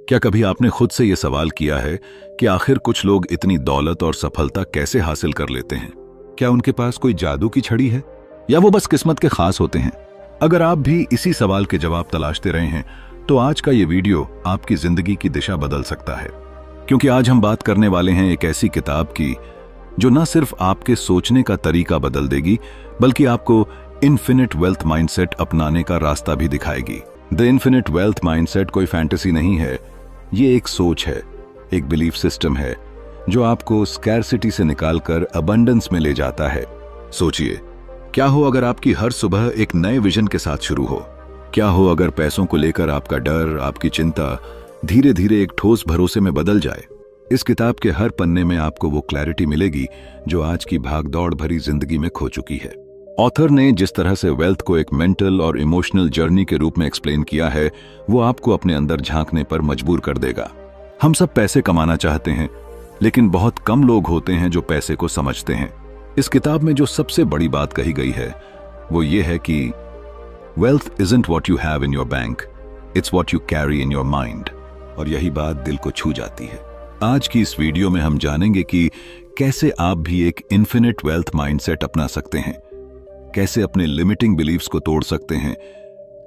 क्या कभी आपने खुद से यह सवाल किया है कि आखिर कुछ लोग इतनी दौलत और सफलता कैसे हासिल कर लेते हैं? क्या उनके पास कोई जादू की छड़ी है या वो बस किस्मत के खास होते हैं? अगर आप भी इसी सवाल के जवाब तलाशते रहे हैं तो आज का ये वीडियो आपकी जिंदगी की दिशा बदल सकता है, क्योंकि आज हम बात करने वाले हैं एक ऐसी किताब की जो न सिर्फ आपके सोचने का तरीका बदल देगी बल्कि आपको इन्फिनिट वेल्थ माइंडसेट अपनाने का रास्ता भी दिखाएगी। द इन्फिनिट वेल्थ माइंडसेट कोई फैंटेसी नहीं है, ये एक सोच है, एक बिलीफ सिस्टम है जो आपको स्कैरसिटी से निकालकर अबंडेंस में ले जाता है। सोचिए, क्या हो अगर आपकी हर सुबह एक नए विजन के साथ शुरू हो? क्या हो अगर पैसों को लेकर आपका डर, आपकी चिंता धीरे धीरे एक ठोस भरोसे में बदल जाए? इस किताब के हर पन्ने में आपको वो क्लैरिटी मिलेगी जो आज की भागदौड़ भरी जिंदगी में खो चुकी है। ऑथर ने जिस तरह से वेल्थ को एक मेंटल और इमोशनल जर्नी के रूप में एक्सप्लेन किया है, वो आपको अपने अंदर झांकने पर मजबूर कर देगा। हम सब पैसे कमाना चाहते हैं, लेकिन बहुत कम लोग होते हैं जो पैसे को समझते हैं। इस किताब में जो सबसे बड़ी बात कही गई है वो ये है कि wealth isn't what you have in your bank, it's what you carry in your mind. और यही बात दिल को छू जाती है। आज की इस वीडियो में हम जानेंगे कि कैसे आप भी एक इन्फिनिट वेल्थ माइंडसेट अपना सकते हैं, कैसे अपने लिमिटिंग बिलीफ्स को तोड़ सकते हैं,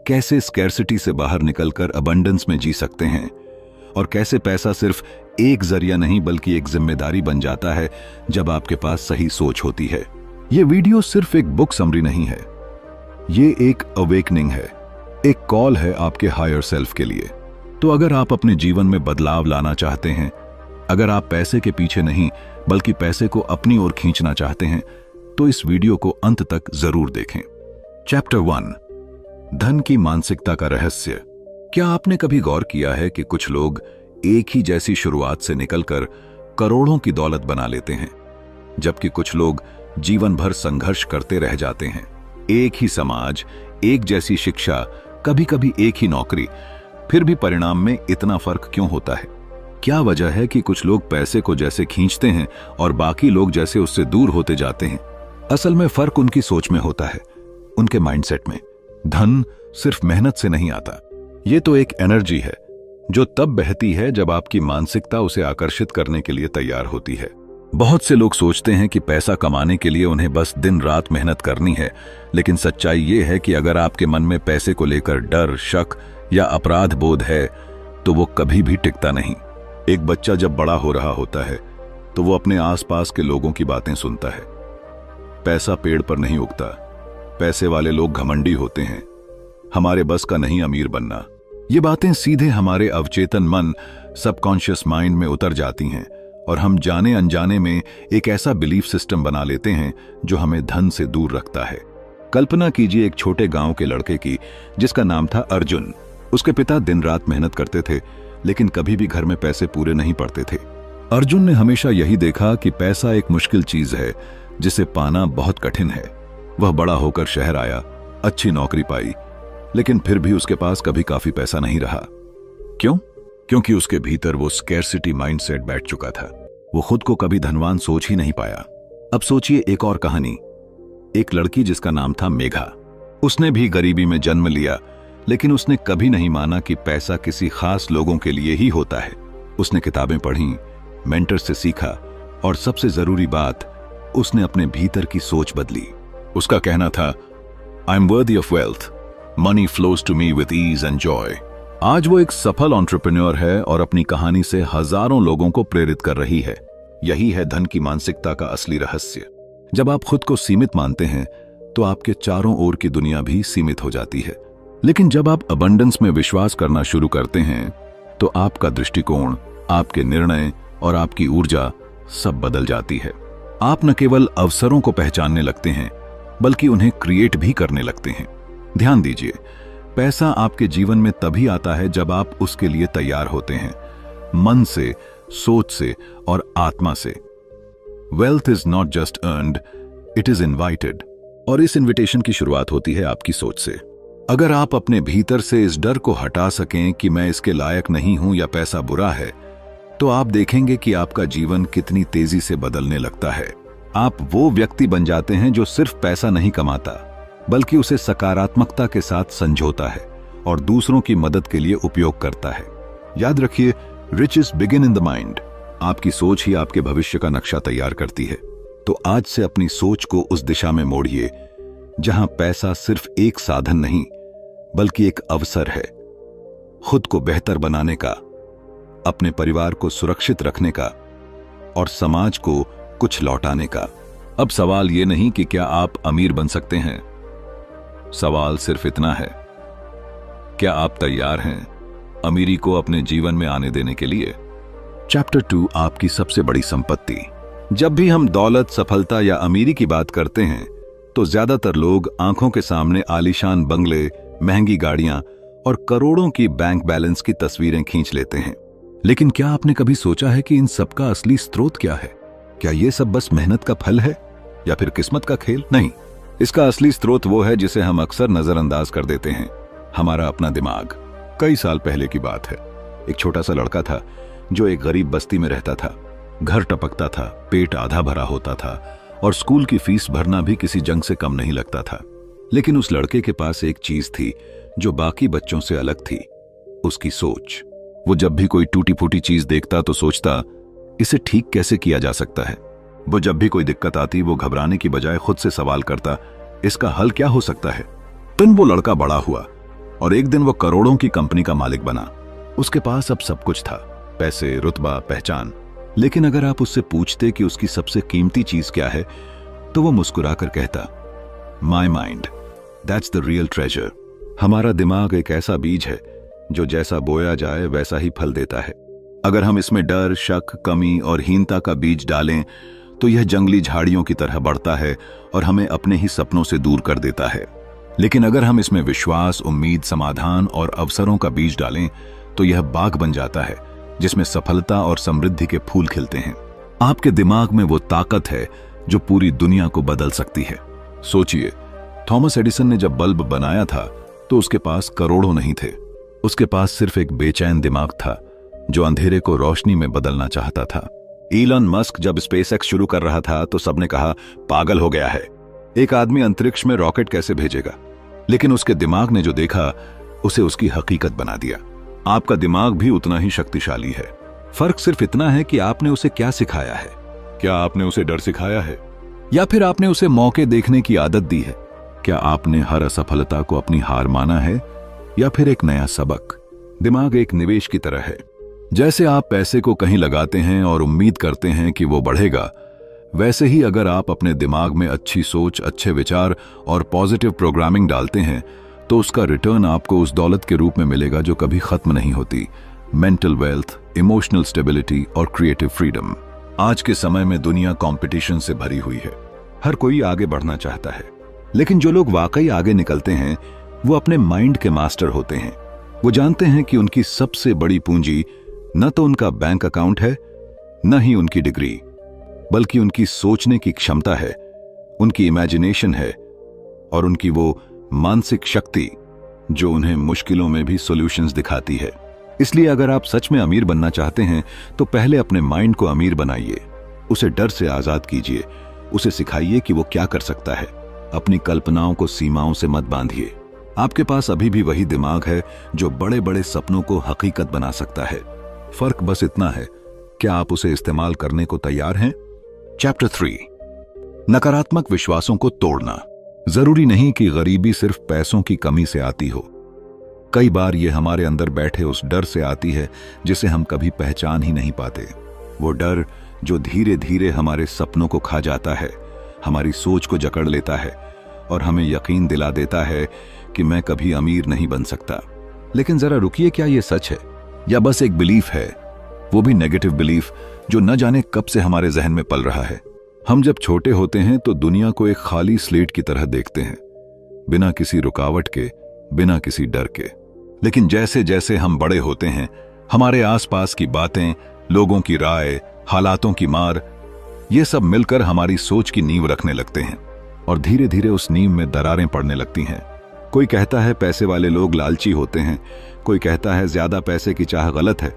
कैसे स्कैरसिटी से बाहर निकलकर अबंडेंस में जी सकते हैं, और कैसे पैसा सिर्फ एक जरिया नहीं बल्कि एक जिम्मेदारी बन जाता है जब आपके पास सही सोच होती है। यह वीडियो सिर्फ एक बुक समरी नहीं है, ये एक अवेकनिंग है, एक कॉल है आपके हायर सेल्फ के लिए। तो अगर आप अपने जीवन में बदलाव लाना चाहते हैं, अगर आप पैसे के पीछे नहीं बल्कि पैसे को अपनी ओर खींचना चाहते हैं, तो इस वीडियो को अंत तक जरूर देखें। चैप्टर 1, धन की मानसिकता का रहस्य। क्या आपने कभी गौर किया है कि कुछ लोग एक ही जैसी शुरुआत से निकलकर करोड़ों की दौलत बना लेते हैं, जबकि कुछ लोग जीवन भर संघर्ष करते रह जाते हैं? एक ही समाज, एक जैसी शिक्षा, कभी कभी एक ही नौकरी, फिर भी परिणाम में इतना फर्क क्यों होता है? क्या वजह है कि कुछ लोग पैसे को जैसे खींचते हैं और बाकी लोग जैसे उससे दूर होते जाते हैं? असल में फर्क उनकी सोच में होता है, उनके माइंडसेट में। धन सिर्फ मेहनत से नहीं आता, ये तो एक एनर्जी है जो तब बहती है जब आपकी मानसिकता उसे आकर्षित करने के लिए तैयार होती है। बहुत से लोग सोचते हैं कि पैसा कमाने के लिए उन्हें बस दिन रात मेहनत करनी है, लेकिन सच्चाई ये है कि अगर आपके मन में पैसे को लेकर डर, शक या अपराध बोध है तो वो कभी भी टिकता नहीं। एक बच्चा जब बड़ा हो रहा होता है तो वो अपने आसपास के लोगों की बातें सुनता है। पैसा पेड़ पर नहीं उगता, पैसे वाले लोग घमंडी होते हैं, हमारे बस का नहीं अमीर बनना। ये बातें सीधे हमारे अवचेतन मन, सबकॉन्शियस माइंड में उतर जाती हैं और हम जाने अनजाने में एक ऐसा बिलीफ सिस्टम बना लेते हैं जो हमें धन से दूर रखता है। कल्पना कीजिए एक छोटे गांव के लड़के की जिसका नाम था अर्जुन। उसके पिता दिन रात मेहनत करते थे, लेकिन कभी भी घर में पैसे पूरे नहीं पड़ते थे। अर्जुन ने हमेशा यही देखा कि पैसा एक मुश्किल चीज है जिसे पाना बहुत कठिन है। वह बड़ा होकर शहर आया, अच्छी नौकरी पाई, लेकिन फिर भी उसके पास कभी काफी पैसा नहीं रहा। क्यों? क्योंकि उसके भीतर वो स्कैरसिटी माइंडसेट बैठ चुका था। वो खुद को कभी धनवान सोच ही नहीं पाया। अब सोचिए एक और कहानी, एक लड़की जिसका नाम था मेघा। उसने भी गरीबी में जन्म लिया, लेकिन उसने कभी नहीं माना कि पैसा किसी खास लोगों के लिए ही होता है। उसने किताबें पढ़ी, मेंटर से सीखा और सबसे जरूरी बात, उसने अपने भीतर की सोच बदली। उसका कहना था, I am worthy of wealth, money flows to me with ease and joy. आज वो एक सफल एंटरप्रेन्योर है और अपनी कहानी से हजारों लोगों को प्रेरित कर रही है। यही है धन की मानसिकता का असली रहस्य। जब आप खुद को सीमित मानते हैं तो आपके चारों ओर की दुनिया भी सीमित हो जाती है, लेकिन जब आप अबंडेंस में विश्वास करना शुरू करते हैं तो आपका दृष्टिकोण, आपके निर्णय और आपकी ऊर्जा सब बदल जाती है। आप न केवल अवसरों को पहचानने लगते हैं बल्कि उन्हें क्रिएट भी करने लगते हैं। ध्यान दीजिए, पैसा आपके जीवन में तभी आता है जब आप उसके लिए तैयार होते हैं, मन से, सोच से और आत्मा से। Wealth is not just earned, it is invited. और इस इनविटेशन की शुरुआत होती है आपकी सोच से। अगर आप अपने भीतर से इस डर को हटा सकें कि मैं इसके लायक नहीं हूं या पैसा बुरा है, तो आप देखेंगे कि आपका जीवन कितनी तेजी से बदलने लगता है। आप वो व्यक्ति बन जाते हैं जो सिर्फ पैसा नहीं कमाता बल्कि उसे सकारात्मकता के साथ संजोता है और दूसरों की मदद के लिए उपयोग करता है। याद रखिए, riches begin in the mind. आपकी सोच ही आपके भविष्य का नक्शा तैयार करती है। तो आज से अपनी सोच को उस दिशा में मोड़िए जहां पैसा सिर्फ एक साधन नहीं बल्कि एक अवसर है, खुद को बेहतर बनाने का, अपने परिवार को सुरक्षित रखने का और समाज को कुछ लौटाने का। अब सवाल यह नहीं कि क्या आप अमीर बन सकते हैं, सवाल सिर्फ इतना है, क्या आप तैयार हैं अमीरी को अपने जीवन में आने देने के लिए। चैप्टर 2, आपकी सबसे बड़ी संपत्ति। जब भी हम दौलत, सफलता या अमीरी की बात करते हैं तो ज्यादातर लोग आंखों के सामने आलीशान बंगले, महंगी गाड़ियां और करोड़ों की बैंक बैलेंस की तस्वीरें खींच लेते हैं। लेकिन क्या आपने कभी सोचा है कि इन सब का असली स्रोत क्या है? क्या ये सब बस मेहनत का फल है या फिर किस्मत का खेल? नहीं, इसका असली स्रोत वो है जिसे हम अक्सर नजरअंदाज कर देते हैं, हमारा अपना दिमाग। कई साल पहले की बात है। एक छोटा सा लड़का था जो एक गरीब बस्ती में रहता था। घर टपकता था, पेट आधा भरा होता था और स्कूल की फीस भरना भी किसी जंग से कम नहीं लगता था। लेकिन उस लड़के के पास एक चीज थी जो बाकी बच्चों से अलग थी, उसकी सोच। वो जब भी कोई टूटी फूटी चीज देखता तो सोचता, इसे ठीक कैसे किया जा सकता है। वो जब भी कोई दिक्कत आती वो घबराने की बजाय खुद से सवाल करता, इसका हल क्या हो सकता है। फिर वो लड़का बड़ा हुआ और एक दिन वो करोड़ों की कंपनी का मालिक बना। उसके पास अब सब कुछ था, पैसे, रुतबा, पहचान। लेकिन अगर आप उससे पूछते कि उसकी सबसे कीमती चीज क्या है तो वो मुस्कुराकर कहता, my mind, that's the real treasure. हमारा दिमाग एक ऐसा बीज है जो जैसा बोया जाए वैसा ही फल देता है। अगर हम इसमें डर, शक, कमी और हीनता का बीज डालें तो यह जंगली झाड़ियों की तरह बढ़ता है और हमें अपने ही सपनों से दूर कर देता है। लेकिन अगर हम इसमें विश्वास, उम्मीद, समाधान और अवसरों का बीज डालें तो यह बाग बन जाता है जिसमें सफलता और समृद्धि के फूल खिलते हैं। आपके दिमाग में वो ताकत है जो पूरी दुनिया को बदल सकती है। सोचिए, थॉमस एडिसन ने जब बल्ब बनाया था तो उसके पास करोड़ों नहीं थे। उसके पास सिर्फ एक बेचैन दिमाग था जो अंधेरे को रोशनी में बदलना चाहता था। इलन मस्क जब स्पेसएक्स शुरू कर रहा था तो सबने कहा, पागल हो गया है, एक आदमी अंतरिक्ष में रॉकेट कैसे भेजेगा। लेकिन उसके दिमाग ने जो देखा उसे उसकी हकीकत बना दिया। आपका दिमाग भी उतना ही शक्तिशाली है, फर्क सिर्फ इतना है कि आपने उसे क्या सिखाया है। क्या आपने उसे डर सिखाया है या फिर आपने उसे मौके देखने की आदत दी है? क्या आपने हर असफलता को अपनी हार माना है या फिर एक नया सबक? दिमाग एक निवेश की तरह है। जैसे आप पैसे को कहीं लगाते हैं और उम्मीद करते हैं कि वो बढ़ेगा, वैसे ही अगर आप अपने दिमाग में अच्छी सोच, अच्छे विचार और पॉजिटिव प्रोग्रामिंग डालते हैं तो उसका रिटर्न आपको उस दौलत के रूप में मिलेगा जो कभी खत्म नहीं होती। मेंटल वेल्थ, इमोशनल स्टेबिलिटी और क्रिएटिव फ्रीडम। आज के समय में दुनिया कंपटीशन से भरी हुई है, हर कोई आगे बढ़ना चाहता है। लेकिन जो लोग वाकई आगे निकलते हैं वो अपने माइंड के मास्टर होते हैं। वो जानते हैं कि उनकी सबसे बड़ी पूंजी न तो उनका बैंक अकाउंट है, न ही उनकी डिग्री, बल्कि उनकी सोचने की क्षमता है, उनकी इमेजिनेशन है और उनकी वो मानसिक शक्ति जो उन्हें मुश्किलों में भी सॉल्यूशंस दिखाती है। इसलिए अगर आप सच में अमीर बनना चाहते हैं तो पहले अपने माइंड को अमीर बनाइए, उसे डर से आजाद कीजिए, उसे सिखाइए कि वो क्या कर सकता है। अपनी कल्पनाओं को सीमाओं से मत बांधिए। आपके पास अभी भी वही दिमाग है जो बड़े बड़े सपनों को हकीकत बना सकता है। फर्क बस इतना है, क्या आप उसे इस्तेमाल करने को तैयार हैं? चैप्टर 3, नकारात्मक विश्वासों को तोड़ना। जरूरी नहीं कि गरीबी सिर्फ पैसों की कमी से आती हो। कई बार यह हमारे अंदर बैठे उस डर से आती है जिसे हम कभी पहचान ही नहीं पाते। वो डर जो धीरे धीरे हमारे सपनों को खा जाता है, हमारी सोच को जकड़ लेता है और हमें यकीन दिला देता है कि मैं कभी अमीर नहीं बन सकता। लेकिन जरा रुकिए, क्या यह सच है या बस एक बिलीफ है? वो भी नेगेटिव बिलीफ जो न जाने कब से हमारे जहन में पल रहा है। हम जब छोटे होते हैं तो दुनिया को एक खाली स्लेट की तरह देखते हैं, बिना किसी रुकावट के, बिना किसी डर के। लेकिन जैसे जैसे हम बड़े होते हैं, हमारे आसपास की बातें, लोगों की राय, हालातों की मार, ये सब मिलकर हमारी सोच की नींव रखने लगते हैं और धीरे धीरे उस नींव में दरारें पड़ने लगती हैं। कोई कहता है पैसे वाले लोग लालची होते हैं, कोई कहता है ज्यादा पैसे की चाह गलत है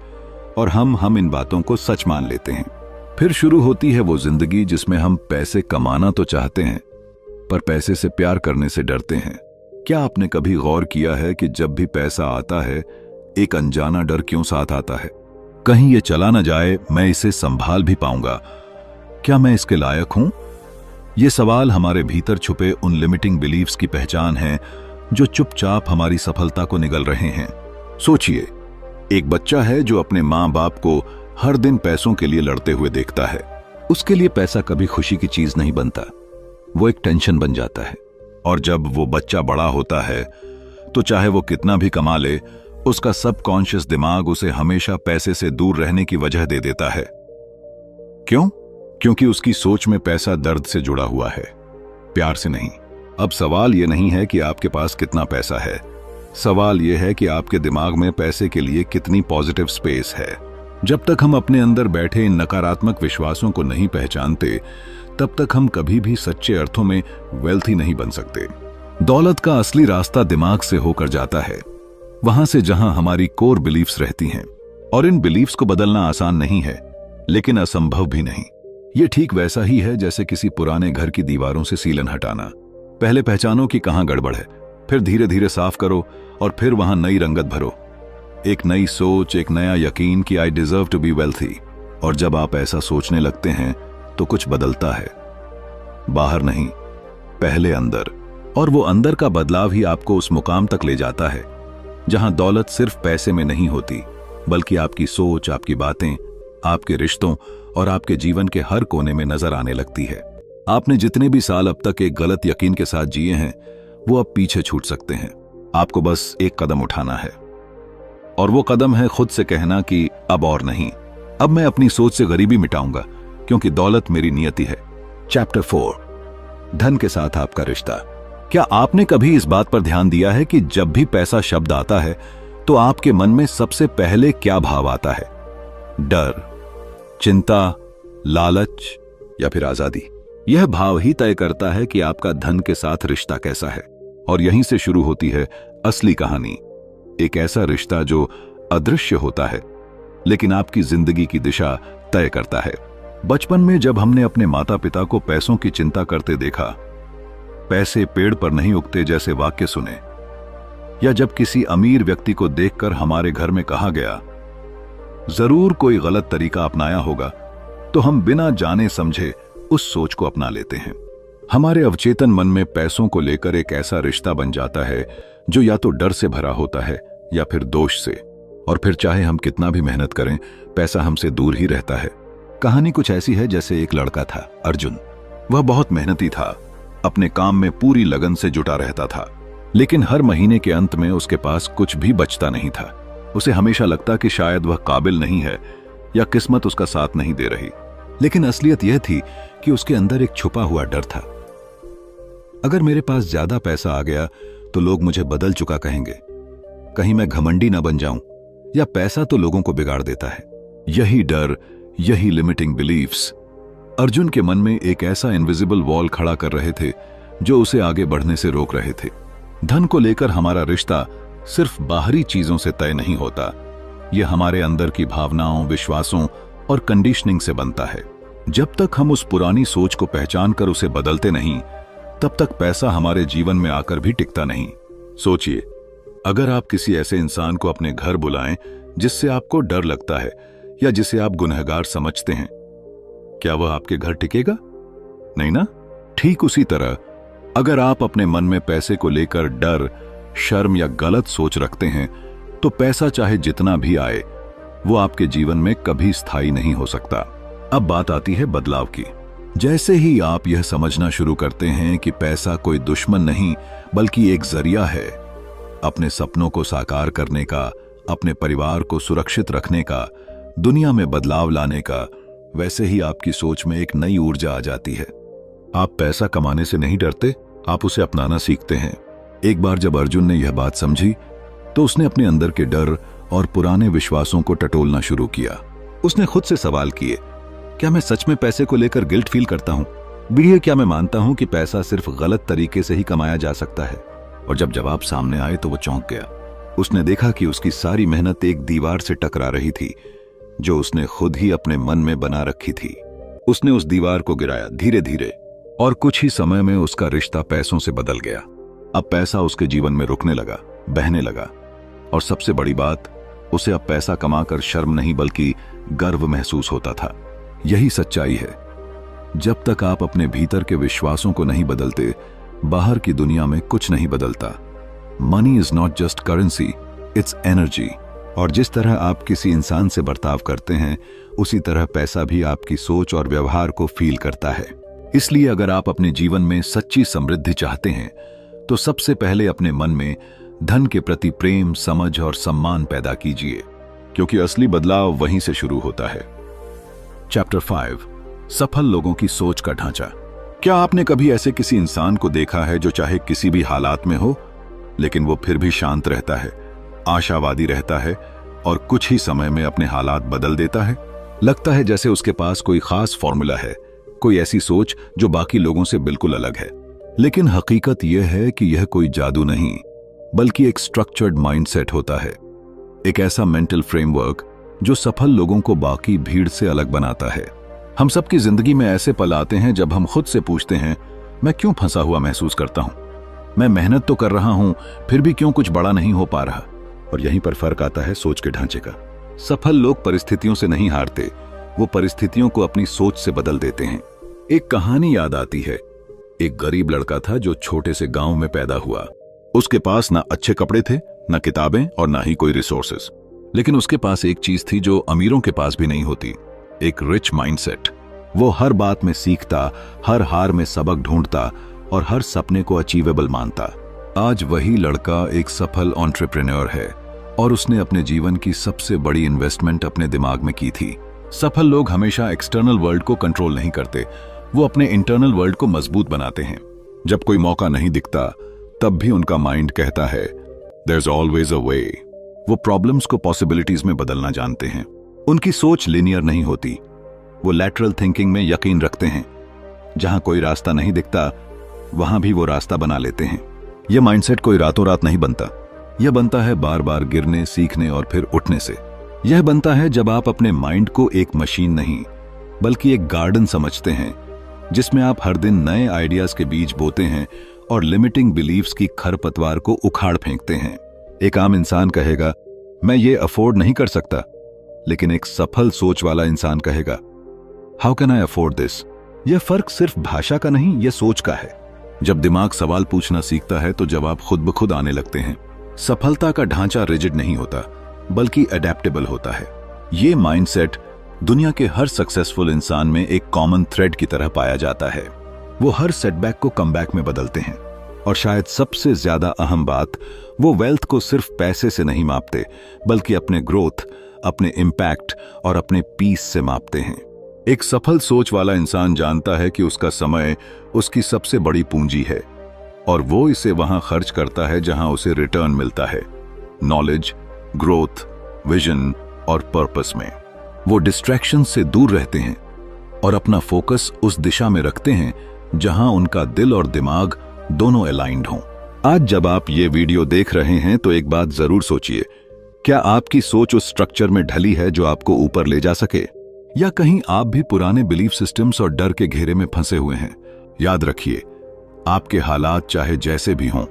और हम इन बातों को सच मान लेते हैं। फिर शुरू होती है वो जिंदगी जिसमें हम पैसे कमाना तो चाहते हैं पर पैसे से प्यार करने से डरते हैं। क्या आपने कभी गौर किया है कि जब भी पैसा आता है एक अनजाना डर क्यों साथ आता है? कहीं ये चला न जाए, मैं इसे संभाल भी पाऊंगा? क्या मैं इसके लायक हूं? ये सवाल हमारे भीतर छुपे उन लिमिटिंग बिलीव्स की पहचान है जो चुपचाप हमारी सफलता को निगल रहे हैं। सोचिए, एक बच्चा है जो अपने माँ बाप को हर दिन पैसों के लिए लड़ते हुए देखता है। उसके लिए पैसा कभी खुशी की चीज नहीं बनता, वो एक टेंशन बन जाता है। और जब वो बच्चा बड़ा होता है तो चाहे वो कितना भी कमा ले, उसका सबकॉन्शियस दिमाग उसे हमेशा पैसे से दूर रहने की वजह दे देता है। क्यों? क्योंकि उसकी सोच में पैसा दर्द से जुड़ा हुआ है, प्यार से नहीं। अब सवाल यह नहीं है कि आपके पास कितना पैसा है, सवाल यह है कि आपके दिमाग में पैसे के लिए कितनी पॉजिटिव स्पेस है। जब तक हम अपने अंदर बैठे इन नकारात्मक विश्वासों को नहीं पहचानते, तब तक हम कभी भी सच्चे अर्थों में वेल्थी नहीं बन सकते। दौलत का असली रास्ता दिमाग से होकर जाता है, वहां से जहां हमारी कोर बिलीफ्स रहती हैं। और इन बिलीफ्स को बदलना आसान नहीं है, लेकिन असंभव भी नहीं। ये ठीक वैसा ही है जैसे किसी पुराने घर की दीवारों से सीलन हटाना। पहले पहचानो कि कहां गड़बड़ है, फिर धीरे धीरे साफ करो और फिर वहां नई रंगत भरो। एक नई सोच, एक नया यकीन कि I deserve to be wealthy. और जब आप ऐसा सोचने लगते हैं तो कुछ बदलता है, बाहर नहीं, पहले अंदर। और वो अंदर का बदलाव ही आपको उस मुकाम तक ले जाता है जहां दौलत सिर्फ पैसे में नहीं होती, बल्कि आपकी सोच, आपकी बातें, आपके रिश्तों और आपके जीवन के हर कोने में नजर आने लगती है। आपने जितने भी साल अब तक एक गलत यकीन के साथ जिए हैं, वो अब पीछे छूट सकते हैं। आपको बस एक कदम उठाना है, और वो कदम है खुद से कहना कि अब और नहीं, अब मैं अपनी सोच से गरीबी मिटाऊंगा, क्योंकि दौलत मेरी नियति है। चैप्टर 4, धन के साथ आपका रिश्ता। क्या आपने कभी इस बात पर ध्यान दिया है कि जब भी पैसा शब्द आता है तो आपके मन में सबसे पहले क्या भाव आता है? डर, चिंता, लालच या फिर आजादी? यह भाव ही तय करता है कि आपका धन के साथ रिश्ता कैसा है। और यहीं से शुरू होती है असली कहानी। एक ऐसा रिश्ता जो अदृश्य होता है, लेकिन आपकी जिंदगी की दिशा तय करता है। बचपन में जब हमने अपने माता पिता को पैसों की चिंता करते देखा, पैसे पेड़ पर नहीं उगते जैसे वाक्य सुने, या जब किसी अमीर व्यक्ति को देखकर हमारे घर में कहा गया जरूर कोई गलत तरीका अपनाया होगा, तो हम बिना जाने समझे उस सोच को अपना लेते हैं। हमारे अवचेतन मन में पैसों को लेकर एक ऐसा रिश्ता बन जाता है जो या तो डर से भरा होता है या फिर दोष से। और फिर चाहे हम कितना भी मेहनत करें, पैसा हमसे दूर ही रहता है। कहानी कुछ ऐसी है जैसे एक लड़का था, अर्जुन। वह बहुत मेहनती था, अपने काम में पूरी लगन से जुटा रहता था, लेकिन हर महीने के अंत में उसके पास कुछ भी बचता नहीं था। उसे हमेशा लगता कि शायद वह काबिल नहीं है या किस्मत उसका साथ नहीं दे रही। लेकिन असलियत यह थी कि उसके अंदर एक छुपा हुआ डर था। अगर मेरे पास ज्यादा पैसा आ गया तो लोग मुझे बदल चुका कहेंगे, कहीं मैं घमंडी न बन जाऊं, या पैसा तो लोगों को बिगाड़ देता है। यही डर, यही लिमिटिंग बिलीफ्स अर्जुन के मन में एक ऐसा इनविजिबल वॉल खड़ा कर रहे थे जो उसे आगे बढ़ने से रोक रहे थे। धन को लेकर हमारा रिश्ता सिर्फ बाहरी चीजों से तय नहीं होता, यह हमारे अंदर की भावनाओं, विश्वासों और कंडीशनिंग से बनता है। जब तक हम उस पुरानी सोच को पहचान कर उसे बदलते नहीं, तब तक पैसा हमारे जीवन में आकर भी टिकता नहीं। सोचिए, अगर आप किसी ऐसे इंसान को अपने घर बुलाएं जिससे आपको डर लगता है या जिसे आप गुनहगार समझते हैं, क्या वह आपके घर टिकेगा? नहीं ना? ठीक उसी तरह अगर आप अपने मन में पैसे को लेकर डर, शर्म या गलत सोच रखते हैं, तो पैसा चाहे जितना भी आए, वो आपके जीवन में कभी स्थायी नहीं हो सकता। अब बात आती है बदलाव की। जैसे ही आप यह समझना शुरू करते हैं कि पैसा कोई दुश्मन नहीं बल्कि एक जरिया है अपने सपनों को साकार करने का, अपने परिवार को सुरक्षित रखने का, दुनिया में बदलाव लाने का, वैसे ही आपकी सोच में एक नई ऊर्जा आ जाती है। आप पैसा कमाने से नहीं डरते, आप उसे अपनाना सीखते हैं। एक बार जब अर्जुन ने यह बात समझी तो उसने अपने अंदर के डर और पुराने विश्वासों को टटोलना शुरू किया। उसने खुद से सवाल किए, क्या मैं सच में पैसे को लेकर गिल्ट फील करता हूं? भी क्या मैं मानता हूं कि पैसा सिर्फ गलत तरीके से ही कमाया जा सकता है? और जब जवाब सामने आए तो वो चौंक गया। उसने देखा कि उसकी सारी मेहनत एक दीवार से टकरा रही थी जो उसने खुद ही अपने मन में बना रखी थी। उसने उस दीवार को गिराया धीरे धीरे, और कुछ ही समय में उसका रिश्ता पैसों से बदल गया। अब पैसा उसके जीवन में रुकने लगा, बहने लगा, और सबसे बड़ी बात, उसे अब पैसा कमाकर शर्म नहीं बल्कि गर्व महसूस होता था। यही सच्चाई है। जब तक आप अपने भीतर के विश्वासों को नहीं बदलते, बाहर की दुनिया में कुछ नहीं बदलता। Money is not just currency, it's energy. और जिस तरह आप किसी इंसान से बर्ताव करते हैं, उसी तरह पैसा भी आपकी सोच और व्यवहार को फील करता है। इसलिए अगर आप अपने जीवन में सच्ची समृद्धि चाहते हैं, तो सबसे पहले अपने मन में धन के प्रति प्रेम, समझ और सम्मान पैदा कीजिए, क्योंकि असली बदलाव वहीं से शुरू होता है। चैप्टर 5, सफल लोगों की सोच का ढांचा। क्या आपने कभी ऐसे किसी इंसान को देखा है जो चाहे किसी भी हालात में हो, लेकिन वो फिर भी शांत रहता है, आशावादी रहता है और कुछ ही समय में अपने हालात बदल देता है? लगता है जैसे उसके पास कोई खास फॉर्मूला है, कोई ऐसी सोच जो बाकी लोगों से बिल्कुल अलग है। लेकिन हकीकत यह है कि यह कोई जादू नहीं, बल्कि एक स्ट्रक्चर्ड माइंडसेट होता है, एक ऐसा मेंटल फ्रेमवर्क जो सफल लोगों को बाकी भीड़ से अलग बनाता है। हम सबकी जिंदगी में ऐसे पल आते हैं जब हम खुद से पूछते हैं, मैं क्यों फंसा हुआ महसूस करता हूं? मैं मेहनत तो कर रहा हूं, फिर भी क्यों कुछ बड़ा नहीं हो पा रहा? और यहीं पर फर्क आता है सोच के ढांचे का। सफल लोग परिस्थितियों से नहीं हारते, वो परिस्थितियों को अपनी सोच से बदल देते हैं। एक कहानी याद आती है। एक गरीब लड़का था जो छोटे से गांव में पैदा हुआ। उसके पास ना अच्छे कपड़े थे, ना किताबें और ना ही कोई रिसोर्सेस। लेकिन उसके पास एक चीज थी जो अमीरों के पास भी नहीं होती, एक रिच माइंडसेट। वो हर बात में सीखता, हर हार में सबक ढूंढता और हर सपने को अचीवेबल मानता। आज वही लड़का एक सफल एंटरप्रेन्योर है और उसने अपने जीवन की सबसे बड़ी इन्वेस्टमेंट अपने दिमाग में की थी। सफल लोग हमेशा एक्सटर्नल वर्ल्ड को कंट्रोल नहीं करते, वो अपने इंटरनल वर्ल्ड को मजबूत बनाते हैं। जब कोई मौका नहीं दिखता, तब भी उनका माइंड कहता है देयर इज ऑलवेज अ वे। वो प्रॉब्लम्स को पॉसिबिलिटीज में बदलना जानते हैं। उनकी सोच लिनियर नहीं होती, वो लैटरल थिंकिंग में यकीन रखते हैं। जहां कोई रास्ता नहीं दिखता, वहां भी वो रास्ता बना लेते हैं। यह माइंडसेट कोई रातों रात नहीं बनता, यह बनता है बार बार गिरने, सीखने और फिर उठने से। यह बनता है जब आप अपने माइंड को एक मशीन नहीं, बल्कि एक गार्डन समझते हैं, जिसमें आप हर दिन नए आइडियाज के बीज बोते हैं और लिमिटिंग बिलीव्स की खरपतवार को उखाड़ फेंकते हैं। एक आम इंसान कहेगा, मैं ये अफोर्ड नहीं कर सकता, लेकिन एक सफल सोच वाला इंसान कहेगा, how can I afford this? यह फर्क सिर्फ भाषा का नहीं, यह सोच का है। जब दिमाग सवाल पूछना सीखता है तो जवाब खुद ब खुद आने लगते हैं। सफलता का ढांचा रिजिड नहीं होता, बल्कि अडेप्टेबल होता है। ये माइंडसेट दुनिया के हर सक्सेसफुल इंसान में एक कॉमन थ्रेड की तरह पाया जाता है। वो हर सेटबैक को कमबैक में बदलते हैं। और शायद सबसे ज्यादा अहम बात, वो वेल्थ को सिर्फ पैसे से नहीं मापते, बल्कि अपने ग्रोथ, अपने इम्पैक्ट और अपने पीस से मापते हैं। एक सफल सोच वाला इंसान जानता है कि उसका समय उसकी सबसे बड़ी पूंजी है और वो इसे वहां खर्च करता है जहां उसे रिटर्न मिलता है, नॉलेज, ग्रोथ, विजन और पर्पस में। वो डिस्ट्रैक्शन से दूर रहते हैं और अपना फोकस उस दिशा में रखते हैं जहां उनका दिल और दिमाग दोनों अलाइंड हों। आज जब आप ये वीडियो देख रहे हैं तो एक बात जरूर सोचिए, क्या आपकी सोच उस स्ट्रक्चर में ढली है जो आपको ऊपर ले जा सके, या कहीं आप भी पुराने बिलीफ सिस्टम्स और डर के घेरे में फंसे हुए हैं? याद रखिए, आपके हालात चाहे जैसे भी हों,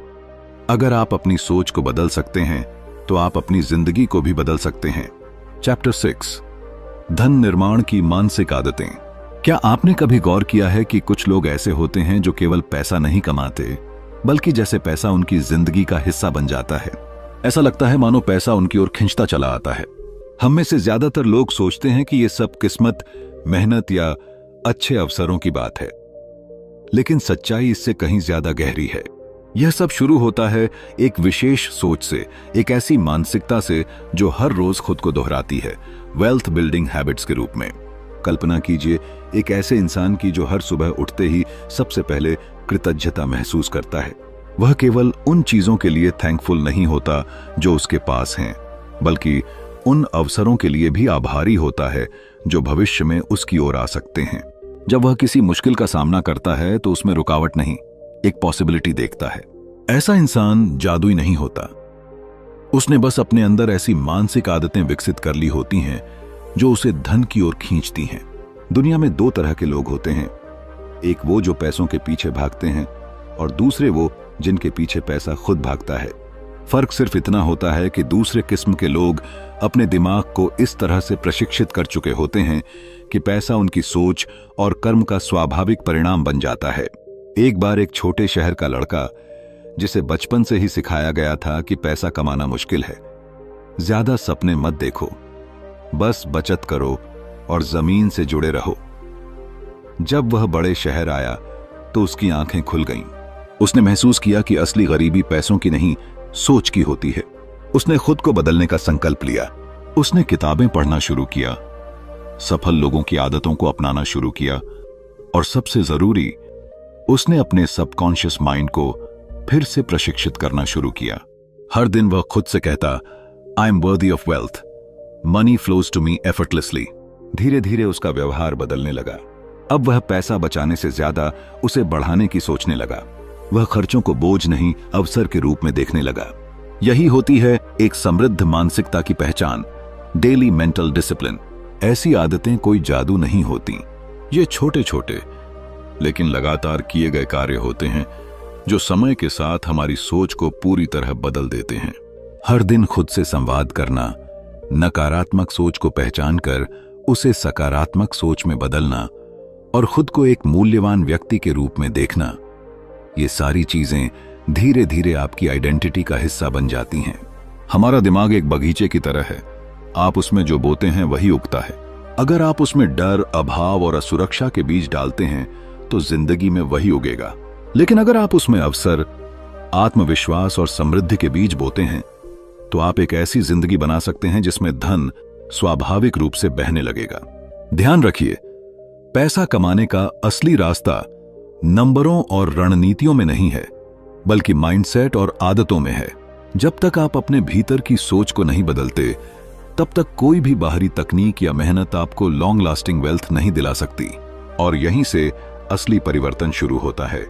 अगर आप अपनी सोच को बदल सकते हैं तो आप अपनी जिंदगी को भी बदल सकते हैं। चैप्टर 6, धन निर्माण की मानसिक आदतें। क्या आपने कभी गौर किया है कि कुछ लोग ऐसे होते हैं जो केवल पैसा नहीं कमाते, बल्कि जैसे पैसा उनकी जिंदगी का हिस्सा बन जाता है। ऐसा लगता है मानो पैसा उनकी ओर खींचता चला आता है। हम में से ज्यादातर लोग सोचते हैं कि ये सब किस्मत, मेहनत या अच्छे अवसरों की बात है, लेकिन सच्चाई इससे कहीं ज्यादा गहरी है। यह सब शुरू होता है एक विशेष सोच से, एक ऐसी मानसिकता से जो हर रोज खुद को दोहराती है, वेल्थ बिल्डिंग हैबिट्स के रूप में। कल्पना कीजिए एक ऐसे इंसान की जो हर सुबह उठते ही सबसे पहले कृतज्ञता महसूस करता है। वह केवल उन चीजों के लिए थैंकफुल नहीं होता जो उसके पास हैं, बल्कि उन अवसरों के लिए भी आभारी होता है जो भविष्य में उसकी ओर आ सकते हैं। जब वह किसी मुश्किल का सामना करता है तो उसमें रुकावट नहीं, एक पॉसिबिलिटी देखता है। ऐसा इंसान जादुई नहीं होता, उसने बस अपने अंदर ऐसी मानसिक आदतें विकसित कर ली होती हैं जो उसे धन की ओर खींचती हैं। दुनिया में दो तरह के लोग होते हैं, एक वो जो पैसों के पीछे भागते हैं और दूसरे वो जिनके पीछे पैसा खुद भागता है। फर्क सिर्फ इतना होता है कि दूसरे किस्म के लोग अपने दिमाग को इस तरह से प्रशिक्षित कर चुके होते हैं कि पैसा उनकी सोच और कर्म का स्वाभाविक परिणाम बन जाता है। एक बार एक छोटे शहर का लड़का, जिसे बचपन से ही सिखाया गया था कि पैसा कमाना मुश्किल है, ज्यादा सपने मत देखो, बस बचत करो और जमीन से जुड़े रहो। जब वह बड़े शहर आया तो उसकी आंखें खुल गईं। उसने महसूस किया कि असली गरीबी पैसों की नहीं, सोच की होती है। उसने खुद को बदलने का संकल्प लिया। उसने किताबें पढ़ना शुरू किया, सफल लोगों की आदतों को अपनाना शुरू किया और सबसे जरूरी, उसने अपने सबकॉन्शियस माइंड को फिर से प्रशिक्षित करना शुरू किया। हर दिन वह खुद से कहता, I am worthy of wealth, money flows to me effortlessly. धीरे धीरे उसका व्यवहार बदलने लगा। अब वह पैसा बचाने से ज्यादा उसे बढ़ाने की सोचने लगा। वह खर्चों को बोझ नहीं, अवसर के रूप में देखने लगा। यही होती है एक समृद्ध मानसिकता की पहचान, डेली मेंटल डिसिप्लिन। ऐसी आदतें कोई जादू नहीं होती, ये छोटे छोटे लेकिन लगातार किए गए कार्य होते हैं जो समय के साथ हमारी सोच को पूरी तरह बदल देते हैं। हर दिन खुद से संवाद करना, नकारात्मक सोच को पहचान कर उसे सकारात्मक सोच में बदलना और खुद को एक मूल्यवान व्यक्ति के रूप में देखना, ये सारी चीजें धीरे धीरे आपकी आइडेंटिटी का हिस्सा बन जाती हैं। हमारा दिमाग एक बगीचे की तरह है, आप उसमें जो बोते हैं वही उगता है। अगर आप उसमें डर, अभाव और असुरक्षा के बीज डालते हैं तो जिंदगी में वही उगेगा। लेकिन अगर आप उसमें अवसर, आत्मविश्वास और समृद्धि के बीज बोते हैं तो आप एक ऐसी जिंदगी बना सकते हैं जिसमें धन स्वाभाविक रूप से बहने लगेगा। ध्यान रखिए, पैसा कमाने का असली रास्ता नंबरों और रणनीतियों में नहीं है, बल्कि माइंडसेट और आदतों में है। जब तक आप अपने भीतर की सोच को नहीं बदलते, तब तक कोई भी बाहरी तकनीक या मेहनत आपको लॉन्ग लास्टिंग वेल्थ नहीं दिला सकती। और यहीं से असली परिवर्तन शुरू होता है,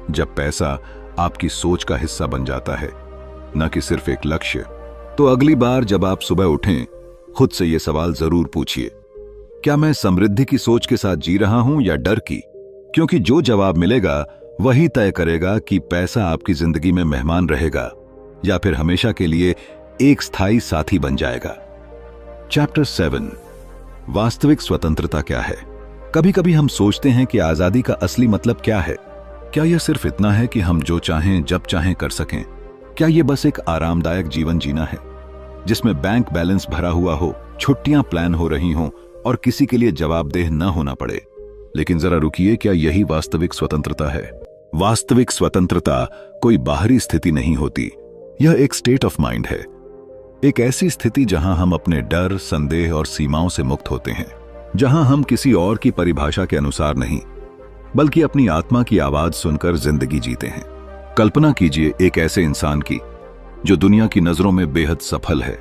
जब पैसा आपकी सोच का हिस्सा बन जाता है, न कि सिर्फ एक लक्ष्य। तो अगली बार जब आप सुबह उठें, खुद से यह सवाल जरूर पूछिए, क्या मैं समृद्धि की सोच के साथ जी रहा हूं या डर की? क्योंकि जो जवाब मिलेगा वही तय करेगा कि पैसा आपकी जिंदगी में मेहमान रहेगा या फिर हमेशा के लिए एक स्थायी साथी बन जाएगा। चैप्टर 7, वास्तविक स्वतंत्रता क्या है? कभी कभी हम सोचते हैं कि आजादी का असली मतलब क्या है। क्या यह सिर्फ इतना है कि हम जो चाहें जब चाहें कर सकें? क्या यह बस एक आरामदायक जीवन जीना है जिसमें बैंक बैलेंस भरा हुआ हो, छुट्टियां प्लान हो रही हों और किसी के लिए जवाबदेह न होना पड़े? लेकिन जरा रुकिए, क्या यही वास्तविक स्वतंत्रता है? वास्तविक स्वतंत्रता कोई बाहरी स्थिति नहीं होती, यह एक स्टेट ऑफ माइंड है। एक ऐसी स्थिति जहां हम अपने डर, संदेह और सीमाओं से मुक्त होते हैं, जहां हम किसी और की परिभाषा के अनुसार नहीं, बल्कि अपनी आत्मा की आवाज सुनकर जिंदगी जीते हैं। कल्पना कीजिए एक ऐसे इंसान की जो दुनिया की नजरों में बेहद सफल है,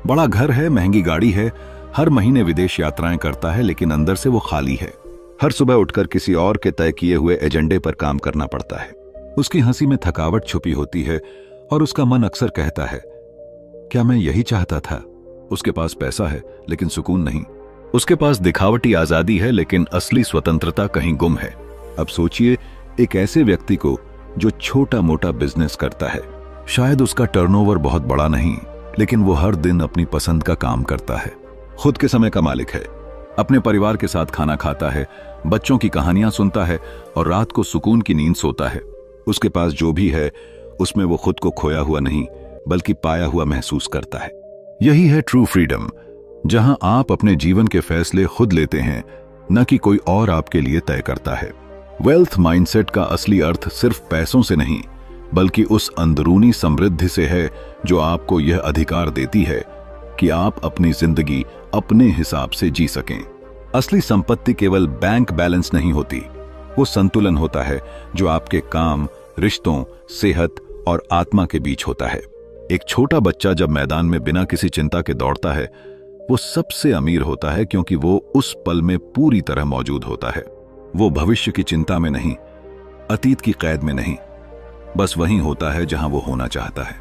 बड़ा घर है, महंगी गाड़ी है, हर महीने विदेश यात्राएं करता है, लेकिन अंदर से वो खाली है। हर सुबह उठकर किसी और के तय किए हुए एजेंडे पर काम करना पड़ता है। उसकी हंसी में थकावट छुपी होती है और उसका मन अक्सर कहता है, क्या मैं यही चाहता था? उसके पास पैसा है लेकिन सुकून नहीं। उसके पास दिखावटी आजादी है लेकिन असली स्वतंत्रता कहीं गुम है। अब सोचिए एक ऐसे व्यक्ति को जो छोटा मोटा बिजनेस करता है। शायद उसका टर्नओवर बहुत बड़ा नहीं, लेकिन वो हर दिन अपनी पसंद का काम करता है, खुद के समय का मालिक है, अपने परिवार के साथ खाना खाता है, बच्चों की कहानियां सुनता है और रात को सुकून की नींद सोता है। उसके पास जो भी है उसमें वो खुद को खोया हुआ नहीं बल्कि पाया हुआ महसूस करता है। यही है ट्रू फ्रीडम, जहां आप अपने जीवन के फैसले खुद लेते हैं, न कि कोई और आपके लिए तय करता है। वेल्थ माइंडसेट का असली अर्थ सिर्फ पैसों से नहीं, बल्कि उस अंदरूनी समृद्धि से है जो आपको यह अधिकार देती है कि आप अपनी जिंदगी अपने हिसाब से जी सकें। असली संपत्ति केवल बैंक बैलेंस नहीं होती, वो संतुलन होता है जो आपके काम, रिश्तों, सेहत और आत्मा के बीच होता है। एक छोटा बच्चा जब मैदान में बिना किसी चिंता के दौड़ता है, वो सबसे अमीर होता है क्योंकि वो उस पल में पूरी तरह मौजूद होता है। वो भविष्य की चिंता में नहीं, अतीत की कैद में नहीं, बस वहीं होता है जहां वो होना चाहता है।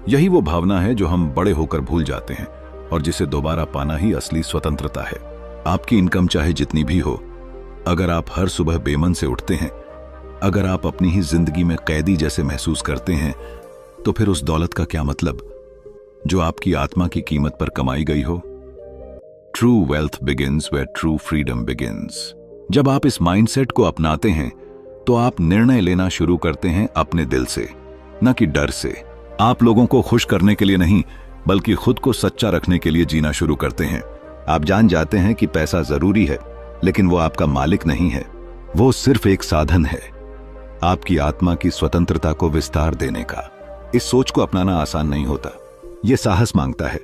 यही वो भावना है जो हम बड़े होकर भूल जाते हैं और जिसे दोबारा पाना ही असली स्वतंत्रता है। आपकी इनकम चाहे जितनी भी हो, अगर आप हर सुबह बेमन से उठते हैं, अगर आप अपनी ही जिंदगी में कैदी जैसे महसूस करते हैं, तो फिर उस दौलत का क्या मतलब? जो आपकी आत्मा की कीमत पर कमाई गई हो। True wealth begins where true freedom begins. जब आप इस माइंडसेट को अपनाते हैं तो आप निर्णय लेना शुरू करते हैं अपने दिल से, न कि डर से। आप लोगों को खुश करने के लिए नहीं, बल्कि खुद को सच्चा रखने के लिए जीना शुरू करते हैं। आप जान जाते हैं कि पैसा जरूरी है, लेकिन वो आपका मालिक नहीं है, वो सिर्फ एक साधन है आपकी आत्मा की स्वतंत्रता को विस्तार देने का। इस सोच को अपनाना आसान नहीं होता, ये साहस मांगता है।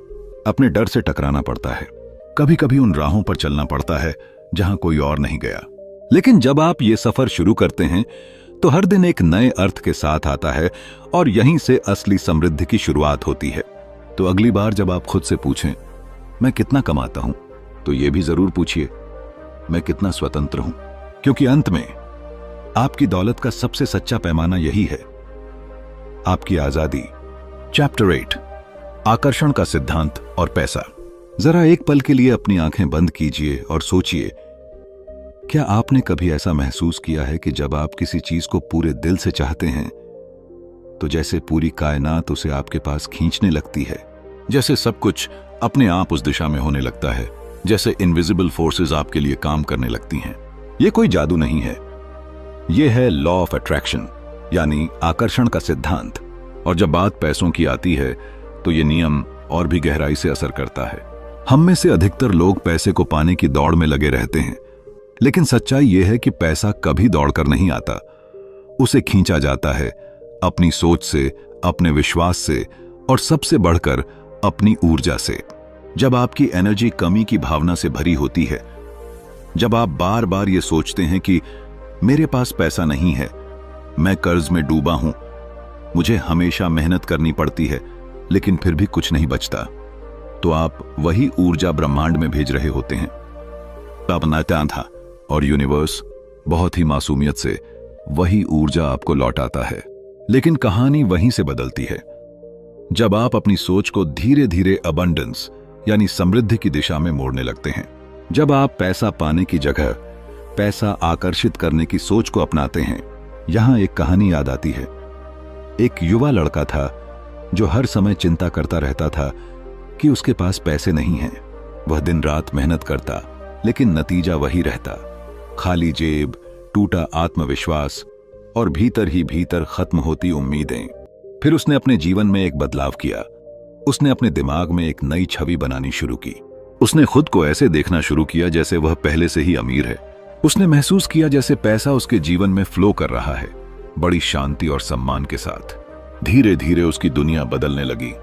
अपने डर से टकराना पड़ता है, कभी कभी उन राहों पर चलना पड़ता है जहां कोई और नहीं गया। लेकिन जब आप ये सफर शुरू करते हैं तो हर दिन एक नए अर्थ के साथ आता है और यहीं से असली समृद्धि की शुरुआत होती है। तो अगली बार जब आप खुद से पूछें मैं कितना कमाता हूं, तो ये भी जरूर पूछिए मैं कितना स्वतंत्र हूं, क्योंकि अंत में आपकी दौलत का सबसे सच्चा पैमाना यही है, आपकी आजादी। चैप्टर 8, आकर्षण का सिद्धांत और पैसा। जरा एक पल के लिए अपनी आंखें बंद कीजिए और सोचिए, क्या आपने कभी ऐसा महसूस किया है कि जब आप किसी चीज को पूरे दिल से चाहते हैं तो जैसे पूरी कायनात उसे आपके पास खींचने लगती है, जैसे सब कुछ अपने आप उस दिशा में होने लगता है, जैसे इनविजिबल फोर्सेस आपके लिए काम करने लगती हैं। यह कोई जादू नहीं है, यह है लॉ ऑफ अट्रैक्शन, यानी आकर्षण का सिद्धांत। और जब बात पैसों की आती है तो यह नियम और भी गहराई से असर करता है। हम में से अधिकतर लोग पैसे को पाने की दौड़ में लगे रहते हैं, लेकिन सच्चाई यह है कि पैसा कभी दौड़कर नहीं आता, उसे खींचा जाता है अपनी सोच से, अपने विश्वास से और सबसे बढ़कर अपनी ऊर्जा से। जब आपकी एनर्जी कमी की भावना से भरी होती है, जब आप बार बार ये सोचते हैं कि मेरे पास पैसा नहीं है, मैं कर्ज में डूबा हूं, मुझे हमेशा मेहनत करनी पड़ती है लेकिन फिर भी कुछ नहीं बचता, तो आप वही ऊर्जा ब्रह्मांड में भेज रहे होते हैं। तब नाता था और यूनिवर्स बहुत ही मासूमियत से वही ऊर्जा आपको लौटाता है। लेकिन कहानी वहीं से बदलती है जब आप अपनी सोच को धीरे धीरे अबंडेंस यानी समृद्धि की दिशा में मोड़ने लगते हैं। जब आप पैसा पाने की जगह पैसा आकर्षित करने की सोच को अपनाते हैं। यहां एक कहानी याद आती है। एक युवा लड़का था जो हर समय चिंता करता रहता था कि उसके पास पैसे नहीं हैं। वह दिन रात मेहनत करता, लेकिन नतीजा वही रहता, खाली जेब, टूटा आत्मविश्वास और भीतर ही भीतर खत्म होती उम्मीदें। फिर उसने अपने जीवन में एक बदलाव किया। उसने अपने दिमाग में एक नई छवि बनानी शुरू की। उसने खुद को ऐसे देखना शुरू किया जैसे वह पहले से ही अमीर है। उसने महसूस किया जैसे पैसा उसके जीवन में फ्लो कर रहा है, बड़ी शांति और सम्मान के साथ। धीरे धीरे उसकी दुनिया बदलने लगी।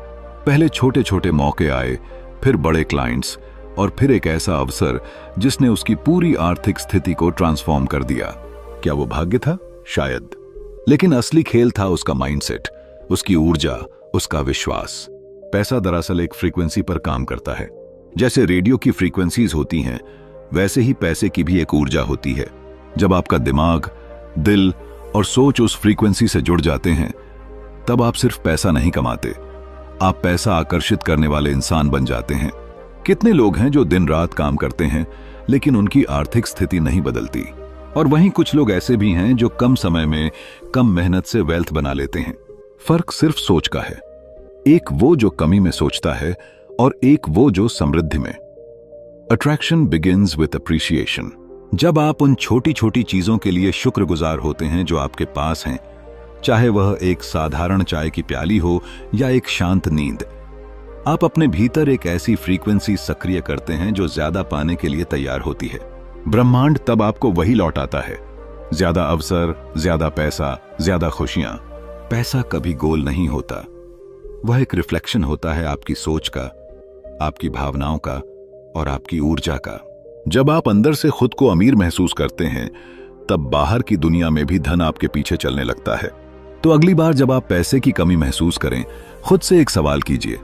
पहले छोटे छोटे मौके आए, फिर बड़े क्लाइंट्स और फिर एक ऐसा अवसर जिसने उसकी पूरी आर्थिक स्थिति को ट्रांसफॉर्म कर दिया। क्या वो भाग्य था? शायद, लेकिन असली खेल था उसका माइंडसेट, उसकी ऊर्जा, उसका विश्वास। पैसा दरअसल एक फ्रीक्वेंसी पर काम करता है। जैसे रेडियो की फ्रीक्वेंसीज होती हैं, वैसे ही पैसे की भी एक ऊर्जा होती है। जब आपका दिमाग, दिल और सोच उस फ्रीक्वेंसी से जुड़ जाते हैं, तब आप सिर्फ पैसा नहीं कमाते, आप पैसा आकर्षित करने वाले इंसान बन जाते हैं। कितने लोग हैं जो दिन रात काम करते हैं लेकिन उनकी आर्थिक स्थिति नहीं बदलती, और वहीं कुछ लोग ऐसे भी हैं जो कम समय में कम मेहनत से वेल्थ बना लेते हैं। फर्क सिर्फ सोच का है, एक वो जो कमी में सोचता है और एक वो जो समृद्धि में। Attraction begins with appreciation. जब आप उन छोटी छोटी चीजों के लिए शुक्रगुजार होते हैं जो आपके पास हैं, चाहे वह एक साधारण चाय की प्याली हो या एक शांत नींद, आप अपने भीतर एक ऐसी फ्रीक्वेंसी सक्रिय करते हैं जो ज्यादा पाने के लिए तैयार होती है। ब्रह्मांड तब आपको वही लौटाता है, ज्यादा अवसर, ज्यादा पैसा, ज्यादा खुशियां। पैसा कभी गोल नहीं होता, वह एक रिफ्लेक्शन होता है आपकी सोच का, आपकी भावनाओं का और आपकी ऊर्जा का। जब आप अंदर से खुद को अमीर महसूस करते हैं, तब बाहर की दुनिया में भी धन आपके पीछे चलने लगता है। तो अगली बार जब आप पैसे की कमी महसूस करें, खुद से एक सवाल कीजिए,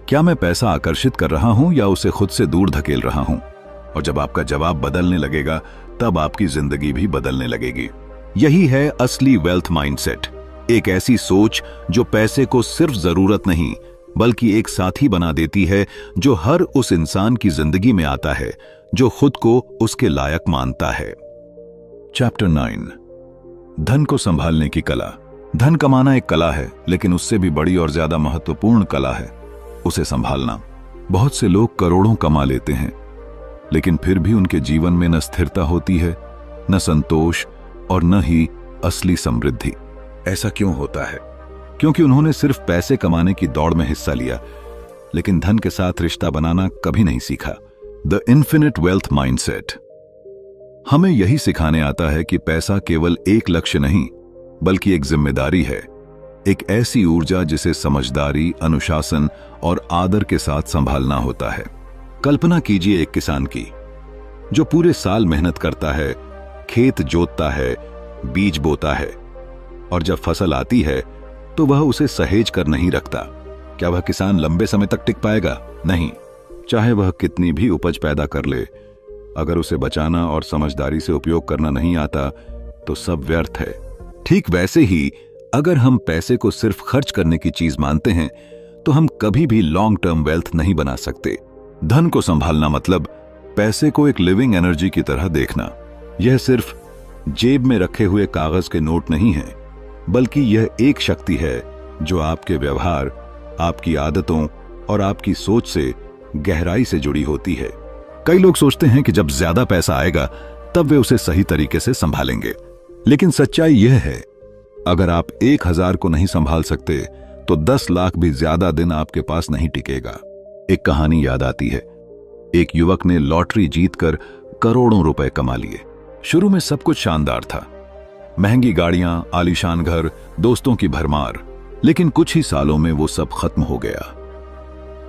क्या मैं पैसा आकर्षित कर रहा हूं या उसे खुद से दूर धकेल रहा हूं? और जब आपका जवाब बदलने लगेगा, तब आपकी जिंदगी भी बदलने लगेगी। यही है असली वेल्थ माइंडसेट, एक ऐसी सोच जो पैसे को सिर्फ जरूरत नहीं बल्कि एक साथी बना देती है, जो हर उस इंसान की जिंदगी में आता है जो खुद को उसके लायक मानता है। चैप्टर 9, धन को संभालने की कला। धन कमाना एक कला है, लेकिन उससे भी बड़ी और ज्यादा महत्वपूर्ण कला है उसे संभालना। बहुत से लोग करोड़ों कमा लेते हैं, लेकिन फिर भी उनके जीवन में न स्थिरता होती है, न संतोष और न ही असली समृद्धि। ऐसा क्यों होता है? क्योंकि उन्होंने सिर्फ पैसे कमाने की दौड़ में हिस्सा लिया, लेकिन धन के साथ रिश्ता बनाना कभी नहीं सीखा। द इन्फिनिट वेल्थ माइंडसेट हमें यही सिखाने आता है कि पैसा केवल एक लक्ष्य नहीं, बल्कि एक जिम्मेदारी है, एक ऐसी ऊर्जा जिसे समझदारी, अनुशासन और आदर के साथ संभालना होता है। कल्पना कीजिए एक किसान की, जो पूरे साल मेहनत करता है, खेत जोतता है, बीज बोता है, और जब फसल आती है तो वह उसे सहेज कर नहीं रखता। क्या वह किसान लंबे समय तक टिक पाएगा? नहीं। चाहे वह कितनी भी उपज पैदा कर ले, अगर उसे बचाना और समझदारी से उपयोग करना नहीं आता तो सब व्यर्थ है। ठीक वैसे ही अगर हम पैसे को सिर्फ खर्च करने की चीज मानते हैं तो हम कभी भी लॉन्ग टर्म वेल्थ नहीं बना सकते। धन को संभालना मतलब पैसे को एक लिविंग एनर्जी की तरह देखना। यह सिर्फ जेब में रखे हुए कागज के नोट नहीं है, बल्कि यह एक शक्ति है जो आपके व्यवहार, आपकी आदतों और आपकी सोच से गहराई से जुड़ी होती है। कई लोग सोचते हैं कि जब ज्यादा पैसा आएगा तब वे उसे सही तरीके से संभालेंगे, लेकिन सच्चाई यह है, अगर आप 1000 को नहीं संभाल सकते तो 10 लाख भी ज्यादा दिन आपके पास नहीं टिकेगा। एक कहानी याद आती है। एक युवक ने लॉटरी जीतकर करोड़ों रुपए कमा लिए। शुरू में सब कुछ शानदार था, महंगी गाड़ियां, आलीशान घर, दोस्तों की भरमार। लेकिन कुछ ही सालों में वो सब खत्म हो गया।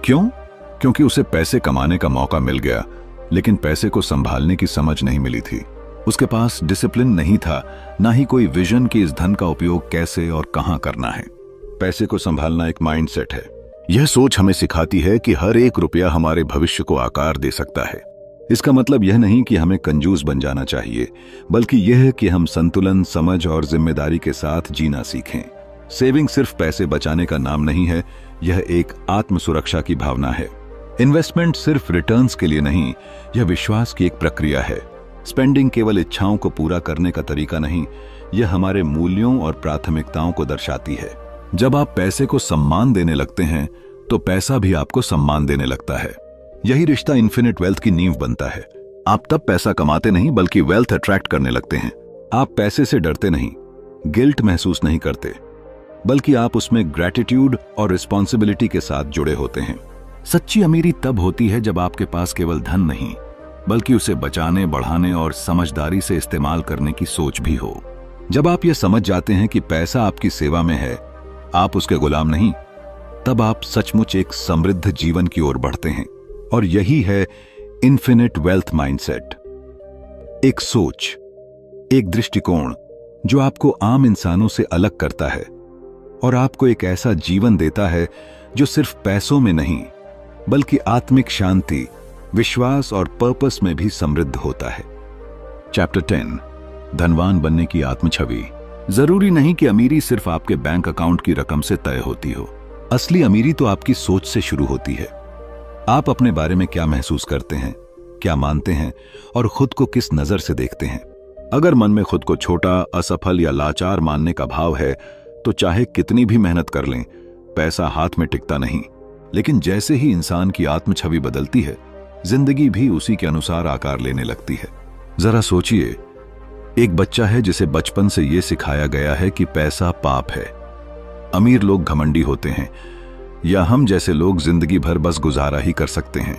क्यों? क्योंकि उसे पैसे कमाने का मौका मिल गया, लेकिन पैसे को संभालने की समझ नहीं मिली थी। उसके पास डिसिप्लिन नहीं था, ना ही कोई विजन कि इस धन का उपयोग कैसे और कहां करना है। पैसे को संभालना एक माइंडसेट है। यह सोच हमें सिखाती है कि हर एक रुपया हमारे भविष्य को आकार दे सकता है। इसका मतलब यह नहीं कि हमें कंजूस बन जाना चाहिए, बल्कि यह कि हम संतुलन, समझ और जिम्मेदारी के साथ जीना सीखें। सेविंग सिर्फ पैसे बचाने का नाम नहीं है, यह एक आत्म सुरक्षा की भावना है। इन्वेस्टमेंट सिर्फ रिटर्न्स के लिए नहीं, यह विश्वास की एक प्रक्रिया है। स्पेंडिंग केवल इच्छाओं को पूरा करने का तरीका नहीं, यह हमारे मूल्यों और प्राथमिकताओं को दर्शाती है। जब आप पैसे को सम्मान देने लगते हैं तो पैसा भी आपको सम्मान देने लगता है। यही रिश्ता इन्फिनिट वेल्थ की नींव बनता है। आप तब पैसा कमाते नहीं, बल्कि वेल्थ अट्रैक्ट करने लगते हैं। आप पैसे से डरते नहीं, गिल्ट महसूस नहीं करते, बल्कि आप उसमें ग्रैटिट्यूड और रिस्पॉन्सिबिलिटी के साथ जुड़े होते हैं। सच्ची अमीरी तब होती है जब आपके पास केवल धन नहीं, बल्कि उसे बचाने, बढ़ाने और समझदारी से इस्तेमाल करने की सोच भी हो। जब आप यह समझ जाते हैं कि पैसा आपकी सेवा में है, आप उसके गुलाम नहीं, तब आप सचमुच एक समृद्ध जीवन की ओर बढ़ते हैं। और यही है इन्फिनिट वेल्थ माइंडसेट। एक सोच, एक दृष्टिकोण जो आपको आम इंसानों से अलग करता है और आपको एक ऐसा जीवन देता है जो सिर्फ पैसों में नहीं, बल्कि आत्मिक शांति, विश्वास और पर्पस में भी समृद्ध होता है। चैप्टर 10, धनवान बनने की आत्मछवि। जरूरी नहीं कि अमीरी सिर्फ आपके बैंक अकाउंट की रकम से तय होती हो। असली अमीरी तो आपकी सोच से शुरू होती है। आप अपने बारे में क्या महसूस करते हैं, क्या मानते हैं और खुद को किस नजर से देखते हैं। अगर मन में खुद को छोटा, असफल या लाचार मानने का भाव है तो चाहे कितनी भी मेहनत कर लें, पैसा हाथ में टिकता नहीं। लेकिन जैसे ही इंसान की आत्मछवि बदलती है, जिंदगी भी उसी के अनुसार आकार लेने लगती है। जरा सोचिए, एक बच्चा है जिसे बचपन से यह सिखाया गया है कि पैसा पाप है। अमीर लोग घमंडी होते हैं, या हम जैसे लोग जिंदगी भर बस गुजारा ही कर सकते हैं।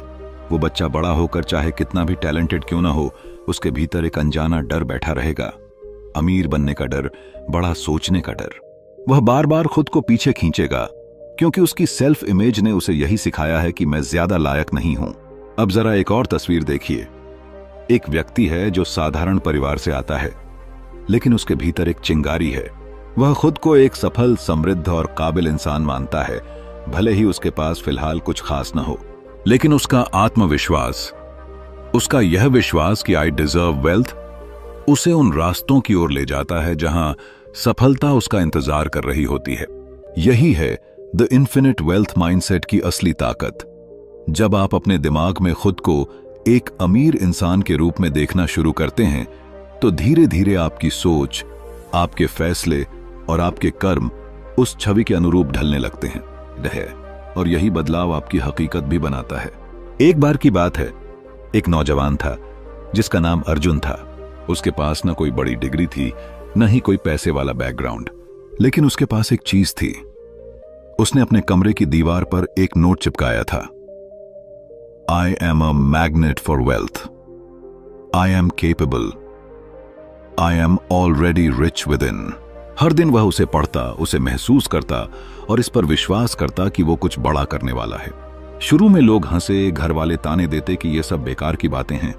वो बच्चा बड़ा होकर चाहे कितना भी टैलेंटेड क्यों ना हो, उसके भीतर एक अनजाना डर बैठा रहेगा। अमीर बनने का डर, बड़ा सोचने का डर। वह बार बार खुद को पीछे खींचेगा, क्योंकि उसकी सेल्फ इमेज ने उसे यही सिखाया है कि मैं ज्यादा लायक नहीं हूं। अब जरा एक और तस्वीर देखिए। एक व्यक्ति है जो साधारण परिवार से आता है, लेकिन उसके भीतर एक चिंगारी है। वह खुद को एक सफल, समृद्ध और काबिल इंसान मानता है, भले ही उसके पास फिलहाल कुछ खास न हो। लेकिन उसका आत्मविश्वास, उसका यह विश्वास कि आई डिजर्व वेल्थ, उसे उन रास्तों की ओर ले जाता है जहां सफलता उसका इंतजार कर रही होती है। यही है द इन्फिनिट वेल्थ माइंडसेट की असली ताकत। जब आप अपने दिमाग में खुद को एक अमीर इंसान के रूप में देखना शुरू करते हैं, तो धीरे धीरे आपकी सोच, आपके फैसले और आपके कर्म उस छवि के अनुरूप ढलने लगते हैं। और यही बदलाव आपकी हकीकत भी बनाता है। एक बार की बात है, एक नौजवान था जिसका नाम अर्जुन था। उसके पास न कोई बड़ी डिग्री थी, न ही कोई पैसे वाला बैकग्राउंड, लेकिन उसके पास एक चीज थी। उसने अपने कमरे की दीवार पर एक नोट चिपकाया था, I am a magnet for wealth, I am capable, I am already rich within. हर दिन वह उसे पढ़ता, उसे महसूस करता और इस पर विश्वास करता कि वो कुछ बड़ा करने वाला है। शुरू में लोग हंसे, घर वाले ताने देते कि ये सब बेकार की बातें हैं,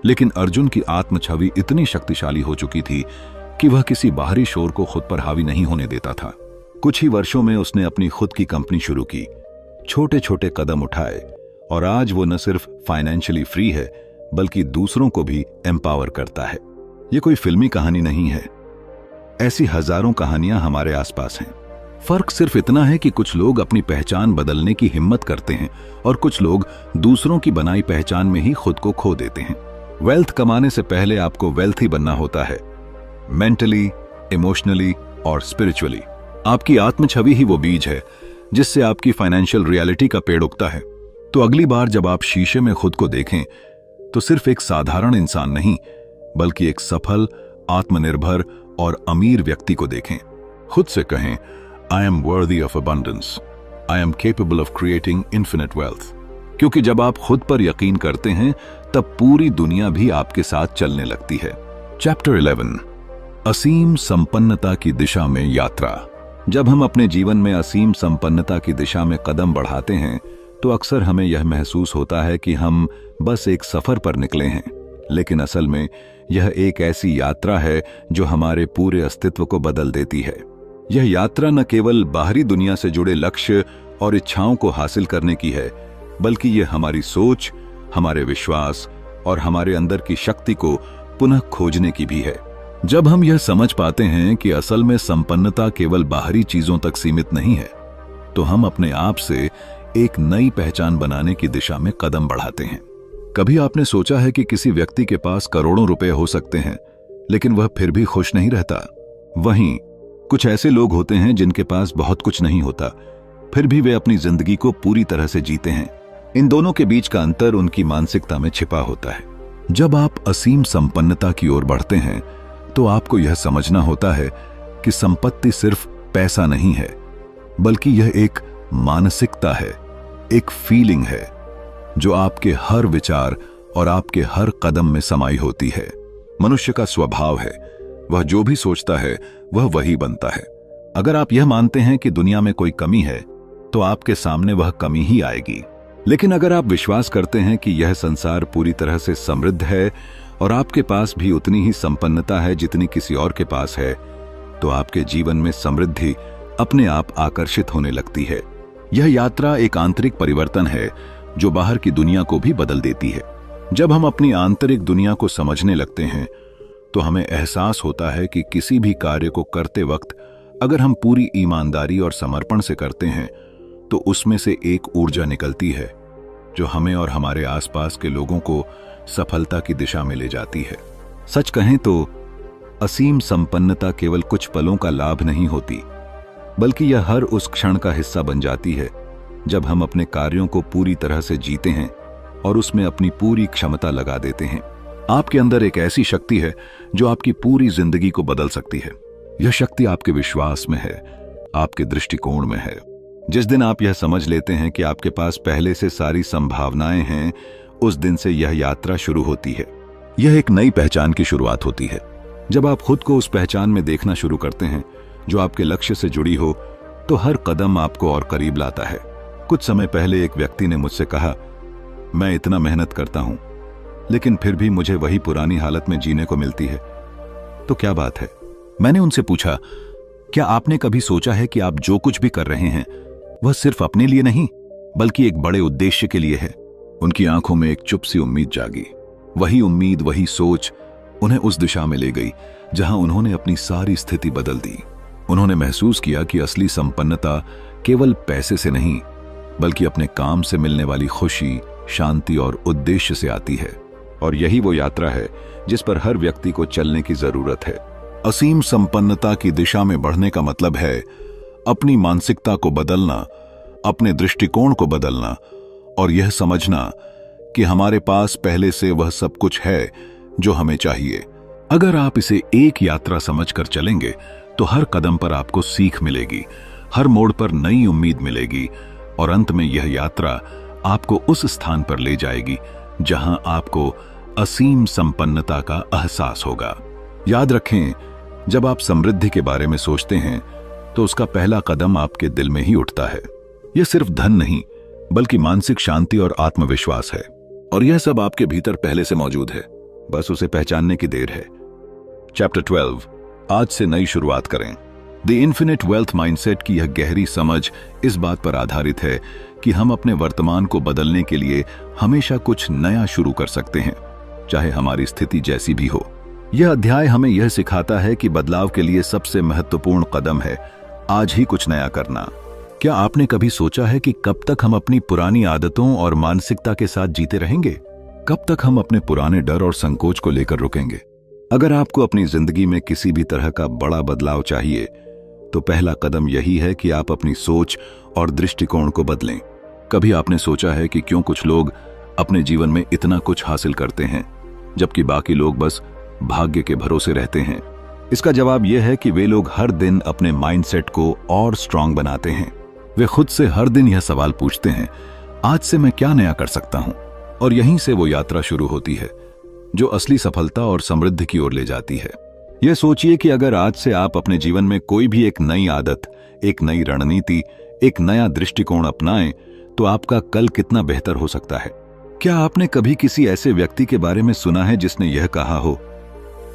लेकिन अर्जुन की आत्म छवि इतनी शक्तिशाली हो चुकी थी कि वह किसी बाहरी शोर को खुद पर हावी नहीं होने देता था। कुछ ही वर्षों में उसने अपनी खुद की कंपनी शुरू की, छोटे छोटे कदम उठाए और आज वो न सिर्फ फाइनेंशियली फ्री है बल्कि दूसरों को भी एम्पावर करता है। ये कोई फिल्मी कहानी नहीं है, ऐसी हजारों कहानियां हमारे आसपास हैं। फर्क सिर्फ इतना है कि कुछ लोग अपनी पहचान बदलने की हिम्मत करते हैं और कुछ लोग दूसरों की बनाई पहचान में ही खुद को खो देते हैं। वेल्थ कमाने से पहले आपको वेल्थी बनना होता है, मेंटली, इमोशनली और स्पिरिचुअली। आपकी आत्म छवि ही वो बीज है जिससे आपकी फाइनेंशियल रियलिटी का पेड़ उगता है। तो अगली बार जब आप शीशे में खुद को देखें तो सिर्फ एक साधारण इंसान नहीं बल्कि एक सफल, आत्मनिर्भर और अमीर व्यक्ति को देखें। खुद से कहें, आई am worthy of abundance, I am capable of creating infinite wealth. क्योंकि जब आप खुद पर यकीन करते हैं तब पूरी दुनिया भी आपके साथ चलने लगती है। चैप्टर 11, असीम संपन्नता की दिशा में यात्रा। जब हम अपने जीवन में असीम संपन्नता की दिशा में कदम बढ़ाते हैं तो अक्सर हमें यह महसूस होता है कि हम बस एक सफर पर निकले हैं, लेकिन असल में यह एक ऐसी यात्रा है जो हमारे पूरे अस्तित्व को बदल देती है। यह यात्रा न केवल बाहरी दुनिया से जुड़े लक्ष्य और इच्छाओं को हासिल करने की है, बल्कि यह हमारी सोच, हमारे विश्वास और हमारे अंदर की शक्ति को पुनः खोजने की भी है। जब हम यह समझ पाते हैं कि असल में संपन्नता केवल बाहरी चीजों तक सीमित नहीं है, तो हम अपने आप से एक नई पहचान बनाने की दिशा में कदम बढ़ाते हैं। कभी आपने सोचा है कि किसी व्यक्ति के पास करोड़ों रुपए हो सकते हैं, लेकिन वह फिर भी खुश नहीं रहता? वहीं कुछ ऐसे लोग होते हैं जिनके पास बहुत कुछ नहीं होता, फिर भी वे अपनी जिंदगी को पूरी तरह से जीते हैं। इन दोनों के बीच का अंतर उनकी मानसिकता में छिपा होता है। जब आप असीम संपन्नता की ओर बढ़ते हैं तो आपको यह समझना होता है कि संपत्ति सिर्फ पैसा नहीं है, बल्कि यह एक मानसिकता है, एक फीलिंग है जो आपके हर विचार और आपके हर कदम में समाई होती है। मनुष्य का स्वभाव है, वह जो भी सोचता है वह वही बनता है। अगर आप यह मानते हैं कि दुनिया में कोई कमी है तो आपके सामने वह कमी ही आएगी। लेकिन अगर आप विश्वास करते हैं कि यह संसार पूरी तरह से समृद्ध है और आपके पास भी उतनी ही संपन्नता है जितनी किसी और के पास है, तो आपके जीवन में समृद्धि अपने आप आकर्षित होने लगती है। यह यात्रा एक आंतरिक परिवर्तन है जो बाहर की दुनिया को भी बदल देती है। जब हम अपनी आंतरिक दुनिया को समझने लगते हैं तो हमें एहसास होता है कि किसी भी कार्य को करते वक्त अगर हम पूरी ईमानदारी और समर्पण से करते हैं तो उसमें से एक ऊर्जा निकलती है जो हमें और हमारे आसपास के लोगों को सफलता की दिशा में ले जाती है। सच कहें तो असीम संपन्नता केवल कुछ पलों का लाभ नहीं होती, बल्कि यह हर उस क्षण का हिस्सा बन जाती है जब हम अपने कार्यों को पूरी तरह से जीते हैं और उसमें अपनी पूरी क्षमता लगा देते हैं। आपके अंदर एक ऐसी शक्ति है जो आपकी पूरी जिंदगी को बदल सकती है। यह शक्ति आपके विश्वास में है, आपके दृष्टिकोण में है। जिस दिन आप यह समझ लेते हैं कि आपके पास पहले से सारी संभावनाएं हैं, उस दिन से यह यात्रा शुरू होती है। यह एक नई पहचान की शुरुआत होती है। जब आप खुद को उस पहचान में देखना शुरू करते हैं जो आपके लक्ष्य से जुड़ी हो, तो हर कदम आपको और करीब लाता है। कुछ समय पहले एक व्यक्ति ने मुझसे कहा, मैं इतना मेहनत करता हूं लेकिन फिर भी मुझे वही पुरानी हालत में जीने को मिलती है, तो क्या बात है? मैंने उनसे पूछा, क्या आपने कभी सोचा है कि आप जो कुछ भी कर रहे हैं वह सिर्फ अपने लिए नहीं बल्कि एक बड़े उद्देश्य के लिए है? उनकी आंखों में एक चुप सी उम्मीद जागी। वही उम्मीद, वही सोच उन्हें उस दिशा में ले गई जहां उन्होंने अपनी सारी स्थिति बदल दी। उन्होंने महसूस किया कि असली संपन्नता केवल पैसे से नहीं बल्कि अपने काम से मिलने वाली खुशी, शांति और उद्देश्य से आती है। और यही वो यात्रा है जिस पर हर व्यक्ति को चलने की जरूरत है। असीम संपन्नता की दिशा में बढ़ने का मतलब है अपनी मानसिकता को बदलना, अपने दृष्टिकोण को बदलना और यह समझना कि हमारे पास पहले से वह सब कुछ है जो हमें चाहिए। अगर आप इसे एक यात्रा समझकर चलेंगे तो हर कदम पर आपको सीख मिलेगी, हर मोड़ पर नई उम्मीद मिलेगी और अंत में यह यात्रा आपको उस स्थान पर ले जाएगी जहां आपको असीम संपन्नता का एहसास होगा। याद रखें, जब आप समृद्धि के बारे में सोचते हैं तो उसका पहला कदम आपके दिल में ही उठता है। यह सिर्फ धन नहीं बल्कि मानसिक शांति और आत्मविश्वास है, और यह सब आपके भीतर पहले से मौजूद है, बस उसे पहचानने की देर है। चैप्टर 12, आज से नई शुरुआत करें। द इन्फिनिट वेल्थ माइंडसेट की यह गहरी समझ इस बात पर आधारित है कि हम अपने वर्तमान को बदलने के लिए हमेशा कुछ नया शुरू कर सकते हैं, चाहे हमारी स्थिति जैसी भी हो। यह अध्याय हमें यह सिखाता है कि बदलाव के लिए सबसे महत्वपूर्ण कदम है आज ही कुछ नया करना। क्या आपने कभी सोचा है कि कब तक हम अपनी पुरानी आदतों और मानसिकता के साथ जीते रहेंगे? कब तक हम अपने पुराने डर और संकोच को लेकर रुकेंगे? अगर आपको अपनी जिंदगी में किसी भी तरह का बड़ा बदलाव चाहिए तो पहला कदम यही है कि आप अपनी सोच और दृष्टिकोण को बदलें। कभी आपने सोचा है कि क्यों कुछ लोग अपने जीवन में इतना कुछ हासिल करते हैं जबकि बाकी लोग बस भाग्य के भरोसे रहते हैं? इसका जवाब यह है कि वे लोग हर दिन अपने माइंडसेट को और स्ट्रांग बनाते हैं। वे खुद से हर दिन यह सवाल पूछते हैं, आज से मैं क्या नया कर सकता हूं? और यहीं से वो यात्रा शुरू होती है जो असली सफलता और समृद्धि की ओर ले जाती है। यह सोचिए कि अगर आज से आप अपने जीवन में कोई भी एक नई आदत, एक नई रणनीति, एक नया दृष्टिकोण अपनाएं तो आपका कल कितना बेहतर हो सकता है। क्या आपने कभी किसी ऐसे व्यक्ति के बारे में सुना है जिसने यह कहा हो,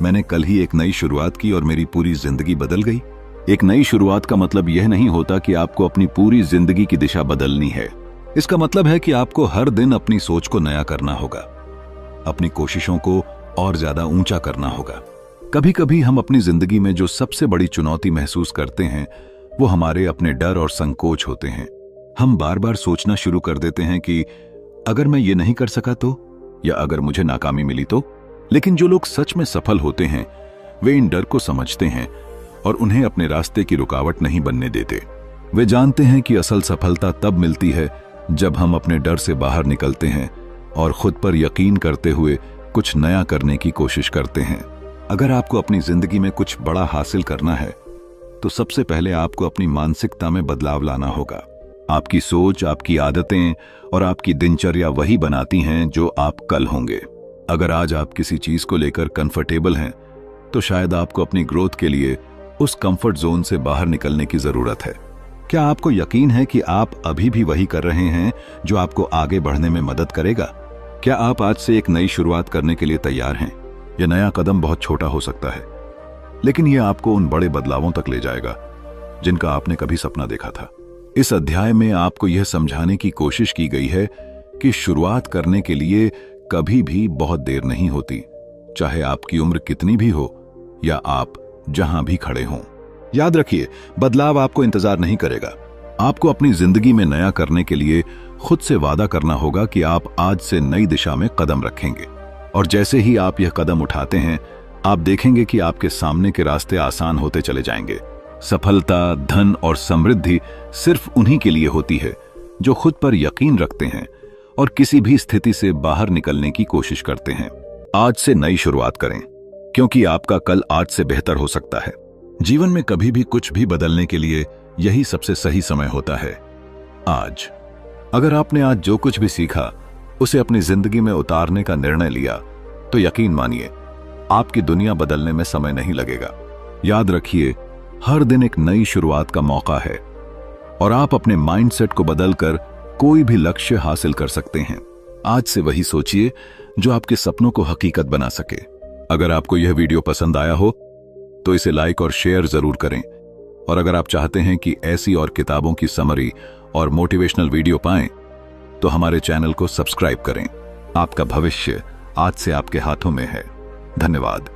मैंने कल ही एक नई शुरुआत की और मेरी पूरी जिंदगी बदल गई? एक नई शुरुआत का मतलब यह नहीं होता कि आपको अपनी पूरी जिंदगी की दिशा बदलनी है। इसका मतलब है कि आपको हर दिन अपनी सोच को नया करना होगा, अपनी कोशिशों को और ज्यादा ऊंचा करना होगा। कभी कभी हम अपनी जिंदगी में जो सबसे बड़ी चुनौती महसूस करते हैं वो हमारे अपने डर और संकोच होते हैं। हम बार बार सोचना शुरू कर देते हैं कि अगर मैं ये नहीं कर सका तो, या अगर मुझे नाकामी मिली तो। लेकिन जो लोग सच में सफल होते हैं वे इन डर को समझते हैं और उन्हें अपने रास्ते की रुकावट नहीं बनने देते। वे जानते हैं कि असल सफलता तब मिलती है जब हम अपने डर से बाहर निकलते हैं और खुद पर यकीन करते हुए कुछ नया करने की कोशिश करते हैं। अगर आपको अपनी जिंदगी में कुछ बड़ा हासिल करना है तो सबसे पहले आपको अपनी मानसिकता में बदलाव लाना होगा। आपकी सोच, आपकी आदतें और आपकी दिनचर्या वही बनाती हैं जो आप कल होंगे। अगर आज आप किसी चीज को लेकर कंफर्टेबल हैं तो शायद आपको अपनी ग्रोथ के लिए उस कंफर्ट जोन से बाहर निकलने की जरूरत है। क्या आपको यकीन है कि आप अभी भी वही कर रहे हैं जो आपको आगे बढ़ने में मदद करेगा? क्या आप आज से एक नई शुरुआत करने के लिए तैयार हैं? यह नया कदम बहुत छोटा हो सकता है, लेकिन यह आपको उन बड़े बदलावों तक ले जाएगा जिनका आपने कभी सपना देखा था। इस अध्याय में आपको यह समझाने की कोशिश की गई है कि शुरुआत करने के लिए कभी भी बहुत देर नहीं होती, चाहे आपकी उम्र कितनी भी हो या आप जहां भी खड़े हों। याद रखिए, बदलाव आपको इंतजार नहीं करेगा। आपको अपनी जिंदगी में नया करने के लिए खुद से वादा करना होगा कि आप आज से नई दिशा में कदम रखेंगे, और जैसे ही आप यह कदम उठाते हैं आप देखेंगे कि आपके सामने के रास्ते आसान होते चले जाएंगे। सफलता, धन और समृद्धि सिर्फ उन्हीं के लिए होती है जो खुद पर यकीन रखते हैं और किसी भी स्थिति से बाहर निकलने की कोशिश करते हैं। आज से नई शुरुआत करें, क्योंकि आपका कल आज से बेहतर हो सकता है। जीवन में कभी भी कुछ भी बदलने के लिए यही सबसे सही समय होता है, आज। अगर आपने आज जो कुछ भी सीखा उसे अपनी जिंदगी में उतारने का निर्णय लिया तो यकीन मानिए आपकी दुनिया बदलने में समय नहीं लगेगा। याद रखिए, हर दिन एक नई शुरुआत का मौका है और आप अपने माइंडसेट को बदलकर कोई भी लक्ष्य हासिल कर सकते हैं। आज से वही सोचिए जो आपके सपनों को हकीकत बना सके। अगर आपको यह वीडियो पसंद आया हो तो इसे लाइक और शेयर जरूर करें, और अगर आप चाहते हैं कि ऐसी और किताबों की समरी और मोटिवेशनल वीडियो पाएं तो हमारे चैनल को सब्सक्राइब करें। आपका भविष्य आज से आपके हाथों में है। धन्यवाद।